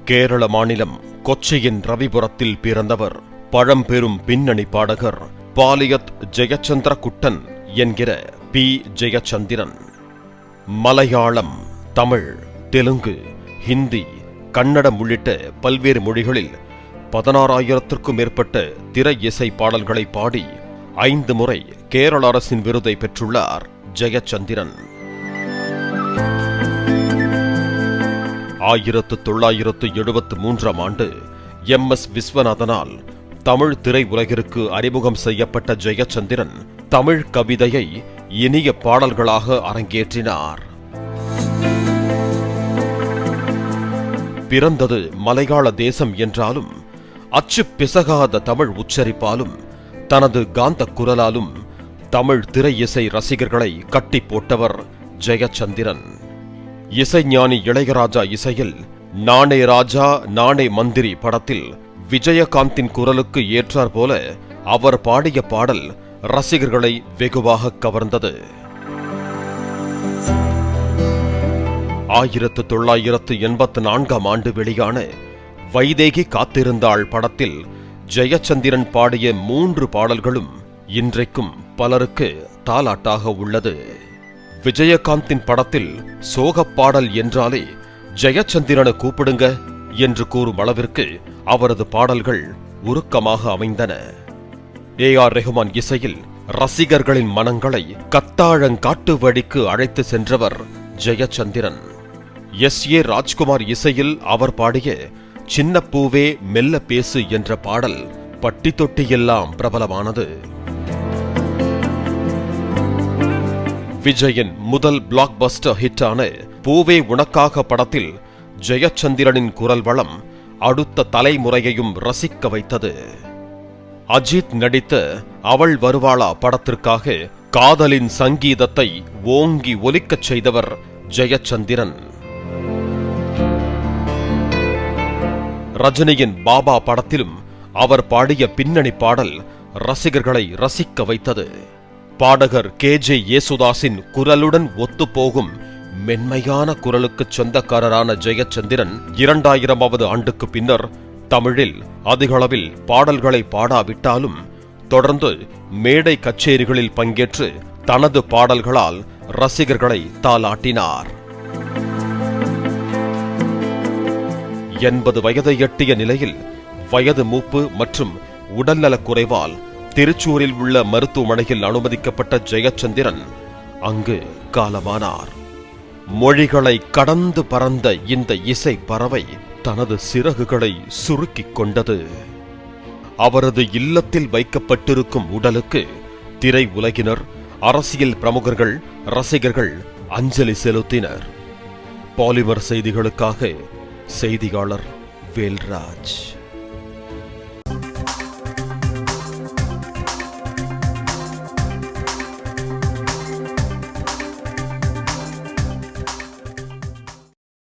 கேரள மாநிலம் கொச்சியின் ரவிபுரத்தில் பிறந்தவர் பழம்பெரும் பின்னணி பாடகர் பாலியத் ஜெயச்சந்திர குட்டன் என்கிற பி. ஜெயச்சந்திரன். மலையாளம், தமிழ், தெலுங்கு, ஹிந்தி, கன்னடம் உள்ளிட்ட பல்வேறு மொழிகளில் 16,000க்கும் மேற்பட்ட திரை இசை பாடல்களை பாடி 5 முறை கேரள அரசின் விருதை பெற்றுள்ளார் ஜெயச்சந்திரன். 1973ஆம் ஆண்டு MS விஸ்வநாதனால் தமிழ் திரை உலகிற்கு அறிமுகம் செய்யப்பட்ட ஜெயச்சந்திரன் தமிழ் கவிதையை இனிய பாடல்களாக அரங்கேற்றினார். பிறந்தது மலையாள தேசம் என்றாலும் அச்சு பிசகாத தமிழ் உச்சரிப்பாலும் தனது காந்த குரலாலும் தமிழ் திரை இசை ரசிகர்களை கட்டி போட்டவர் ஜெயச்சந்திரன். இசைஞானி இளையராஜா இசையில் நானே ராஜா நானே மந்திரி படத்தில் விஜயகாந்தின் குரலுக்கு ஏற்றார் போல அவர் பாடிய பாடல் ரசிகர்களை வெகுவாக கவர்ந்தது. 1984ஆம் ஆண்டு வெளியான வைதேகி காத்திருந்தாள் படத்தில் ஜெயச்சந்திரன் பாடிய 3 பாடல்களும் இன்றைக்கும் பலருக்கு தாலாட்டாக உள்ளது. விஜயகாந்தின் படத்தில் சோகப் பாடல் என்றாலே ஜெயச்சந்திரனை கூப்பிடுங்க என்று கூறும் அளவிற்கு அவரது பாடல்கள் உருக்கமாக அமைந்தன. AR ரஹ்மான் இசையில் ரசிகர்களின் மனங்களை கத்தாழங்காட்டு வழிக்கு அழைத்து சென்றவர் ஜெயச்சந்திரன். SA ராஜ்குமார் இசையில் அவர் பாடிய சின்ன பூவே மெல்ல பேசு என்ற பாடல் பட்டி தொட்டியெல்லாம் பிரபலமானது. விஜயின் முதல் பிளாக் பஸ்டர் ஹிட்டான பூவே உனக்காக படத்தில் ஜெயச்சந்திரனின் குரல் வளம் அடுத்த தலைமுறையையும் ரசிக்க வைத்தது. அஜித் நடித்த அவள் வருவாளா படத்திற்காக காதலின் சங்கீதத்தை ஓங்கி ஒலிக்கச் செய்தவர் ஜெயச்சந்திரன். ரஜினியின் பாபா படத்திலும் அவர் பாடிய பின்னணி பாடல் ரசிகர்களை ரசிக்க வைத்தது. பாடகர் KJ யேசுதாஸின் குரலுடன் ஒத்துப்போகும் மென்மையான குரலுக்கு சொந்தக்காரரான ஜெயச்சந்திரன் 2000வது ஆண்டுக்கு பின்னர் தமிழில் அதிகளவில் பாடல்களை பாடாவிட்டாலும் தொடர்ந்து மேடை கச்சேரிகளில் பங்கேற்று தனது பாடல்களால் ரசிகர்களை தாலாட்டினார். 80 வயதை எட்டிய நிலையில் வயது மூப்பு மற்றும் உடல்நலக் குறைவால் திருச்சூரில் உள்ள மருத்துவமனையில் அனுமதிக்கப்பட்ட ஜெயச்சந்திரன் அங்கு காலமானார். மொழிகளை கடந்து பறந்த இந்த இசை பறவை தனது சிறகுகளை சுருக்கிக் கொண்டது. அவரது இல்லத்தில் வைக்கப்பட்டிருக்கும் உடலுக்கு திரை உலகினர், அரசியல் பிரமுகர்கள், ரசிகர்கள் அஞ்சலி செலுத்தினர். பாலிமர் செய்திகளுக்காக செய்தியாளர் வேல்ராஜ்.